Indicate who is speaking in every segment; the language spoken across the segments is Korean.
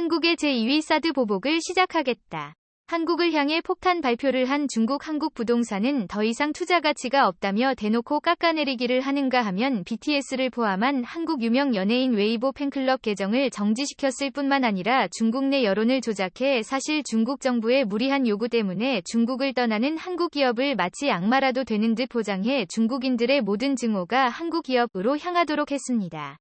Speaker 1: 한국의 제2위 사드 보복을 시작하겠다. 한국을 향해 폭탄 발표를 한 중국. 한국부동산은 더 이상 투자 가치가 없다며 대놓고 깎아내리기를 하는가 하면 BTS를 포함한 한국 유명 연예인 웨이보 팬클럽 계정을 정지시켰을 뿐만 아니라 중국 내 여론을 조작해 사실 중국 정부의 무리한 요구 때문에 중국을 떠나는 한국 기업을 마치 악마라도 되는 듯 포장해 중국인들의 모든 증오가 한국 기업으로 향하도록 했습니다.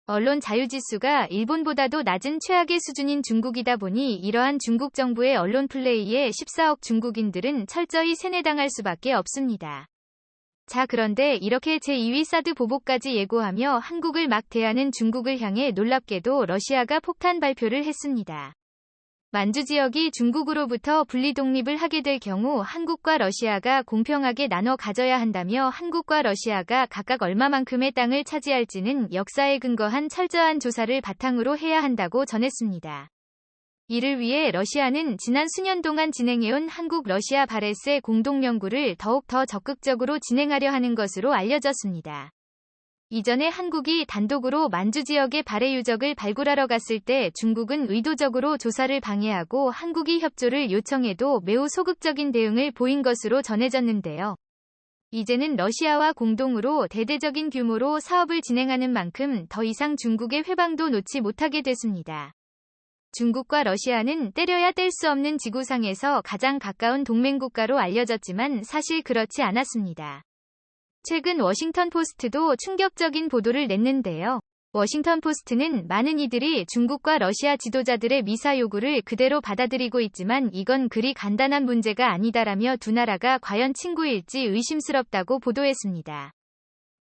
Speaker 1: 언론 자유지수가 일본보다도 낮은 최악의 수준인 중국이다 보니 이러한 중국 정부의 언론 플레이에 14억 중국인들은 철저히 세뇌당할 수밖에 없습니다. 자, 그런데 이렇게 제2위 사드 보복까지 예고하며 한국을 막 대하는 중국을 향해 놀랍게도 러시아가 폭탄 발표를 했습니다. 만주 지역이 중국으로부터 분리 독립을 하게 될 경우 한국과 러시아가 공평하게 나눠 가져야 한다며 한국과 러시아가 각각 얼마만큼의 땅을 차지할지는 역사에 근거한 철저한 조사를 바탕으로 해야 한다고 전했습니다. 이를 위해 러시아는 지난 수년 동안 진행해온 한국-러시아 바레스 공동 연구를 더욱 더 적극적으로 진행하려 하는 것으로 알려졌습니다. 이전에 한국이 단독으로 만주 지역의 발해 유적을 발굴하러 갔을 때 중국은 의도적으로 조사를 방해하고 한국이 협조를 요청해도 매우 소극적인 대응을 보인 것으로 전해졌는데요. 이제는 러시아와 공동으로 대대적인 규모로 사업을 진행하는 만큼 더 이상 중국의 회방도 놓지 못하게 됐습니다. 중국과 러시아는 때려야 뗄 수 없는 지구상에서 가장 가까운 동맹국가로 알려졌지만 사실 그렇지 않았습니다. 최근 워싱턴 포스트도 충격적인 보도를 냈는데요. 워싱턴 포스트는 많은 이들이 중국과 러시아 지도자들의 미사 요구를 그대로 받아들이고 있지만 이건 그리 간단한 문제가 아니다라며 두 나라가 과연 친구일지 의심스럽다고 보도했습니다.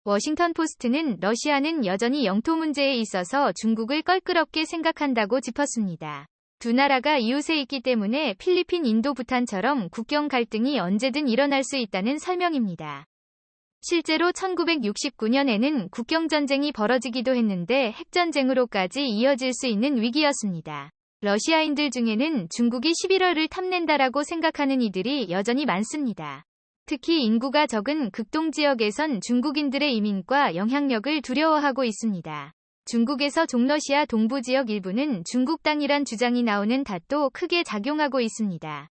Speaker 1: 워싱턴 포스트는 러시아는 여전히 영토 문제에 있어서 중국을 껄끄럽게 생각한다고 짚었습니다. 두 나라가 이웃에 있기 때문에 필리핀, 인도, 부탄처럼 국경 갈등이 언제든 일어날 수 있다는 설명입니다. 실제로 1969년에는 국경전쟁이 벌어지기도 했는데 핵전쟁으로까지 이어질 수 있는 위기였습니다. 러시아인들 중에는 중국이 11월을 탐낸다라고 생각하는 이들이 여전히 많습니다. 특히 인구가 적은 극동 지역에선 중국인들의 이민과 영향력을 두려워하고 있습니다. 중국에서 종러시아 동부 지역 일부는 중국 땅이란 주장이 나오는 탓도 크게 작용하고 있습니다.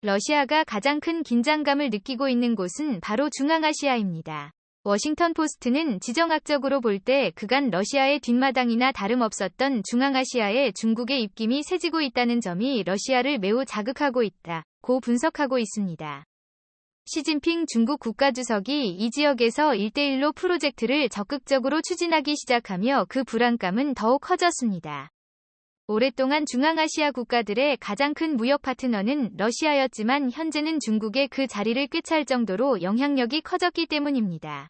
Speaker 1: 러시아가 가장 큰 긴장감을 느끼고 있는 곳은 바로 중앙아시아입니다. 워싱턴 포스트는 지정학적으로 볼 때 그간 러시아의 뒷마당이나 다름없었던 중앙아시아에 중국의 입김이 세지고 있다는 점이 러시아를 매우 자극하고 있다고 분석하고 있습니다. 시진핑 중국 국가주석이 이 지역에서 1대1로 프로젝트를 적극적으로 추진하기 시작하며 그 불안감은 더욱 커졌습니다. 오랫동안 중앙아시아 국가들의 가장 큰 무역 파트너는 러시아였지만 현재는 중국의 그 자리를 꿰찰 정도로 영향력이 커졌기 때문입니다.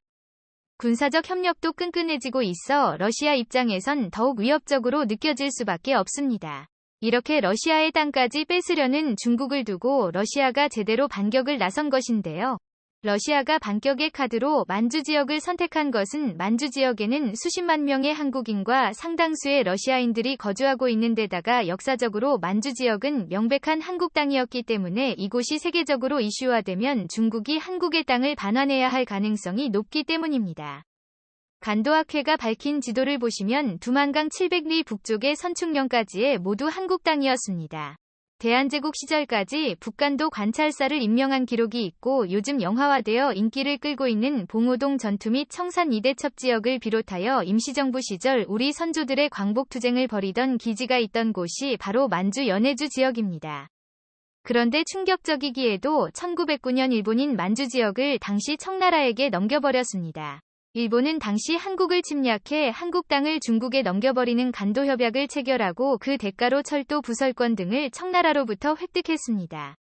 Speaker 1: 군사적 협력도 끈끈해지고 있어 러시아 입장에선 더욱 위협적으로 느껴질 수밖에 없습니다. 이렇게 러시아의 땅까지 뺏으려는 중국을 두고 러시아가 제대로 반격을 나선 것인데요. 러시아가 반격의 카드로 만주 지역을 선택한 것은 만주 지역에는 수십만 명의 한국인과 상당수의 러시아인들이 거주하고 있는 데다가 역사적으로 만주 지역은 명백한 한국 땅이었기 때문에 이곳이 세계적으로 이슈화되면 중국이 한국의 땅을 반환해야 할 가능성이 높기 때문입니다. 간도학회가 밝힌 지도를 보시면 두만강 700리 북쪽의 선충령까지의 모두 한국 땅이었습니다. 대한제국 시절까지 북간도 관찰사를 임명한 기록이 있고 요즘 영화화되어 인기를 끌고 있는 봉오동 전투 및 청산 이대첩 지역을 비롯하여 임시정부 시절 우리 선조들의 광복투쟁을 벌이던 기지가 있던 곳이 바로 만주 연해주 지역입니다. 그런데 충격적이기에도 1909년 일본인 만주 지역을 당시 청나라에게 넘겨버렸습니다. 일본은 당시 한국을 침략해 한국 땅을 중국에 넘겨버리는 간도협약을 체결하고 그 대가로 철도 부설권 등을 청나라로부터 획득했습니다.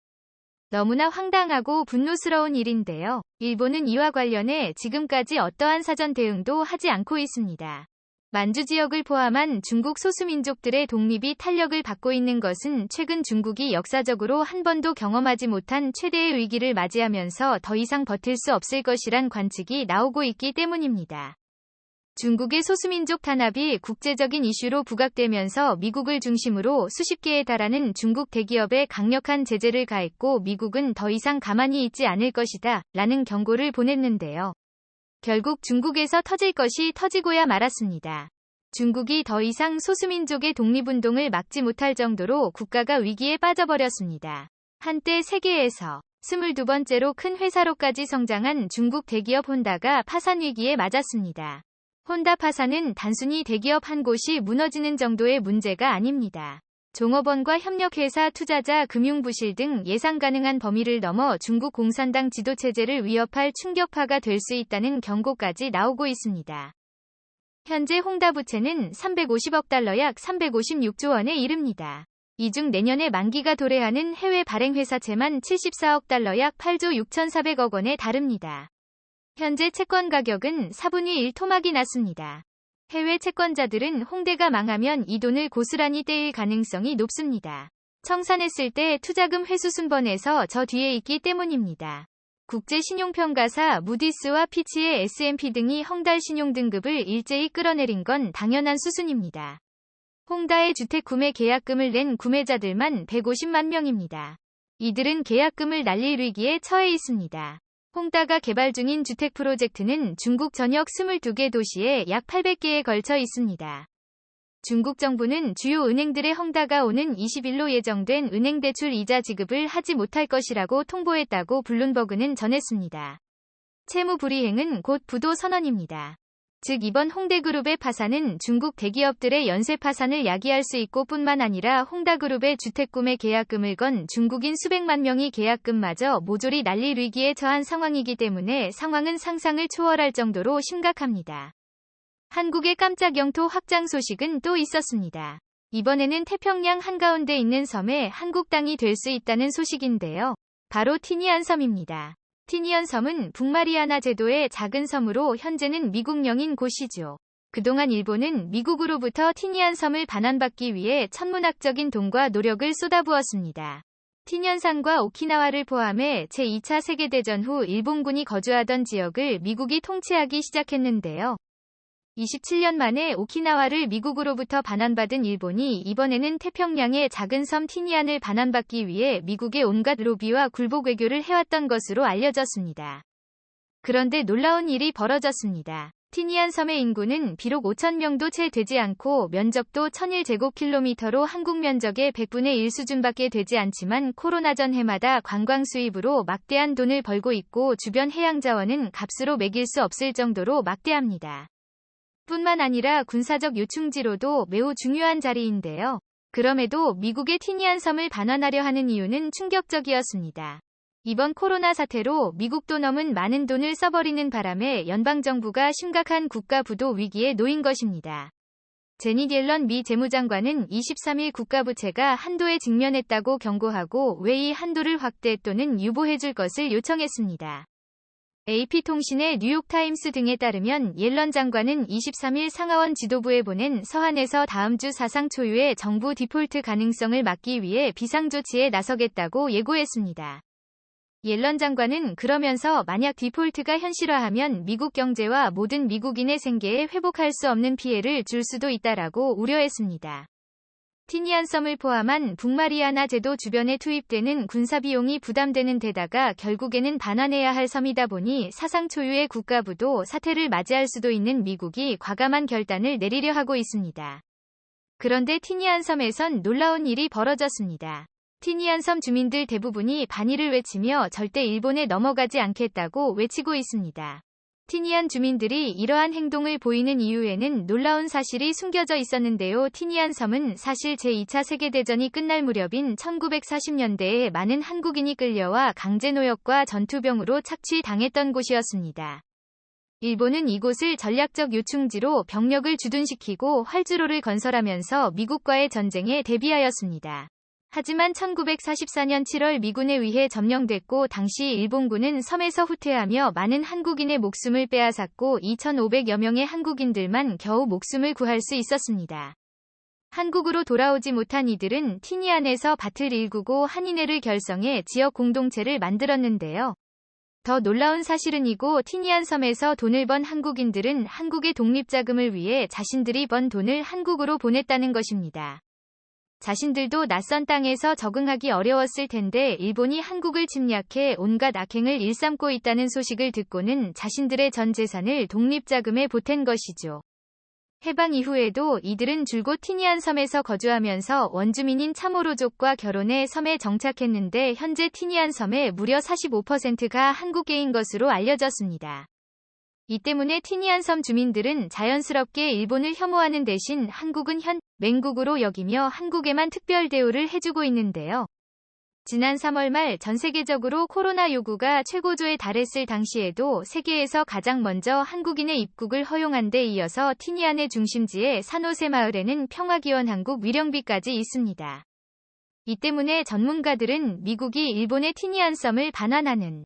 Speaker 1: 너무나 황당하고 분노스러운 일인데요. 일본은 이와 관련해 지금까지 어떠한 사전 대응도 하지 않고 있습니다. 만주 지역을 포함한 중국 소수민족들의 독립이 탄력을 받고 있는 것은 최근 중국이 역사적으로 한 번도 경험하지 못한 최대의 위기를 맞이하면서 더 이상 버틸 수 없을 것이란 관측이 나오고 있기 때문입니다. 중국의 소수민족 탄압이 국제적인 이슈로 부각되면서 미국을 중심으로 수십 개에 달하는 중국 대기업에 강력한 제재를 가했고 미국은 더 이상 가만히 있지 않을 것이다 라는 경고를 보냈는데요. 결국 중국에서 터질 것이 터지고야 말았습니다. 중국이 더 이상 소수민족의 독립운동을 막지 못할 정도로 국가가 위기에 빠져버렸습니다. 한때 세계에서 22번째로 큰 회사로까지 성장한 중국 대기업 혼다가 파산 위기에 맞았습니다. 혼다 파산은 단순히 대기업 한 곳이 무너지는 정도의 문제가 아닙니다. 종업원과 협력회사, 투자자, 금융부실 등 예상 가능한 범위를 넘어 중국 공산당 지도체제를 위협할 충격파가 될 수 있다는 경고까지 나오고 있습니다. 현재 홍다 부채는 350억 달러 약 356조 원에 이릅니다. 이 중 내년에 만기가 도래하는 해외 발행회사채만 74억 달러 약 8조 6,400억 원에 달합니다. 현재 채권 가격은 4분의 1 토막이 났습니다. 해외 채권자들은 홍대가 망하면 이 돈을 고스란히 떼일 가능성이 높습니다. 청산했을 때 투자금 회수 순번에서 저 뒤에 있기 때문입니다. 국제 신용평가사 무디스와 피치의 S&P 등이 헝달 신용 등급을 일제히 끌어내린 건 당연한 수순입니다. 홍다의 주택 구매 계약금을 낸 구매자들만 150만 명입니다. 이들은 계약금을 날릴 위기에 처해 있습니다. 홍다가 개발 중인 주택 프로젝트는 중국 전역 22개 도시에 약 800개에 걸쳐 있습니다. 중국 정부는 주요 은행들의 헝다가 오는 20일로 예정된 은행 대출 이자 지급을 하지 못할 것이라고 통보했다고 블룸버그는 전했습니다. 채무 불이행은 곧 부도 선언입니다. 즉 이번 홍대그룹의 파산은 중국 대기업들의 연쇄 파산을 야기할 수 있고 뿐만 아니라 홍다그룹의 주택구매 계약금을 건 중국인 수백만 명이 계약금마저 모조리 날릴 위기에 처한 상황이기 때문에 상황은 상상을 초월할 정도로 심각합니다. 한국의 깜짝 영토 확장 소식은 또 있었습니다. 이번에는 태평양 한가운데 있는 섬에 한국 땅이 될 수 있다는 소식인데요. 바로 티니안 섬입니다. 티니안 섬은 북마리아나 제도의 작은 섬으로 현재는 미국령인 곳이죠. 그동안 일본은 미국으로부터 티니안 섬을 반환받기 위해 천문학적인 돈과 노력을 쏟아부었습니다. 티니안산과 오키나와를 포함해 제2차 세계대전 후 일본군이 거주하던 지역을 미국이 통치하기 시작했는데요. 27년 만에 오키나와를 미국으로부터 반환받은 일본이 이번에는 태평양의 작은 섬 티니안을 반환받기 위해 미국의 온갖 로비와 굴복 외교를 해왔던 것으로 알려졌습니다. 그런데 놀라운 일이 벌어졌습니다. 티니안 섬의 인구는 비록 5,000명도 채 되지 않고 면적도 1,001제곱킬로미터로 한국 면적의 100분의 1 수준밖에 되지 않지만 코로나 전 해마다 관광 수입으로 막대한 돈을 벌고 있고 주변 해양 자원은 값으로 매길 수 없을 정도로 막대합니다. 뿐만 아니라 군사적 요충지로도 매우 중요한 자리인데요. 그럼에도 미국의 티니안 섬을 반환하려 하는 이유는 충격적이었습니다. 이번 코로나 사태로 미국도 넘은 많은 돈을 써버리는 바람에 연방정부가 심각한 국가 부도 위기에 놓인 것입니다. 제닛 옐런 미 재무장관은 23일 국가부채가 한도에 직면했다고 경고하고 왜 이 한도를 확대 또는 유보해줄 것을 요청했습니다. AP통신의 뉴욕타임스 등에 따르면 옐런 장관은 23일 상하원 지도부에 보낸 서한에서 다음 주 사상 초유의 정부 디폴트 가능성을 막기 위해 비상조치에 나서겠다고 예고했습니다. 옐런 장관은 그러면서 만약 디폴트가 현실화하면 미국 경제와 모든 미국인의 생계에 회복할 수 없는 피해를 줄 수도 있다라고 우려했습니다. 티니안 섬을 포함한 북마리아나 제도 주변에 투입되는 군사비용이 부담되는 데다가 결국에는 반환해야 할 섬이다 보니 사상 초유의 국가부도 사태를 맞이할 수도 있는 미국이 과감한 결단을 내리려 하고 있습니다. 그런데 티니안 섬에선 놀라운 일이 벌어졌습니다. 티니안 섬 주민들 대부분이 반일을 외치며 절대 일본에 넘어가지 않겠다고 외치고 있습니다. 티니안 주민들이 이러한 행동을 보이는 이유에는 놀라운 사실이 숨겨져 있었는데요. 티니안 섬은 사실 제2차 세계대전이 끝날 무렵인 1940년대에 많은 한국인이 끌려와 강제노역과 전투병으로 착취당했던 곳이었습니다. 일본은 이곳을 전략적 요충지로 병력을 주둔시키고 활주로를 건설하면서 미국과의 전쟁에 대비하였습니다. 하지만 1944년 7월 미군에 의해 점령됐고 당시 일본군은 섬에서 후퇴하며 많은 한국인의 목숨을 빼앗았고 2,500여 명의 한국인들만 겨우 목숨을 구할 수 있었습니다. 한국으로 돌아오지 못한 이들은 티니안에서 밭을 일구고 한인회를 결성해 지역 공동체를 만들었는데요. 더 놀라운 사실은 이곳 티니안 섬에서 돈을 번 한국인들은 한국의 독립자금을 위해 자신들이 번 돈을 한국으로 보냈다는 것입니다. 자신들도 낯선 땅에서 적응하기 어려웠을 텐데 일본이 한국을 침략해 온갖 악행을 일삼고 있다는 소식을 듣고는 자신들의 전 재산을 독립자금에 보탠 것이죠. 해방 이후에도 이들은 줄곧 티니안 섬에서 거주하면서 원주민인 차모로족과 결혼해 섬에 정착했는데 현재 티니안 섬의 무려 45%가 한국계인 것으로 알려졌습니다. 이 때문에 티니안 섬 주민들은 자연스럽게 일본을 혐오하는 대신 한국은 맹국으로 여기며 한국에만 특별 대우를 해주고 있는데요. 지난 3월 말 전 세계적으로 코로나19가 최고조에 달했을 당시에도 세계에서 가장 먼저 한국인의 입국을 허용한 데 이어서 티니안의 중심지의 산호세 마을에는 평화기원 한국 위령비까지 있습니다. 이 때문에 전문가들은 미국이 일본의 티니안 섬을 반환하는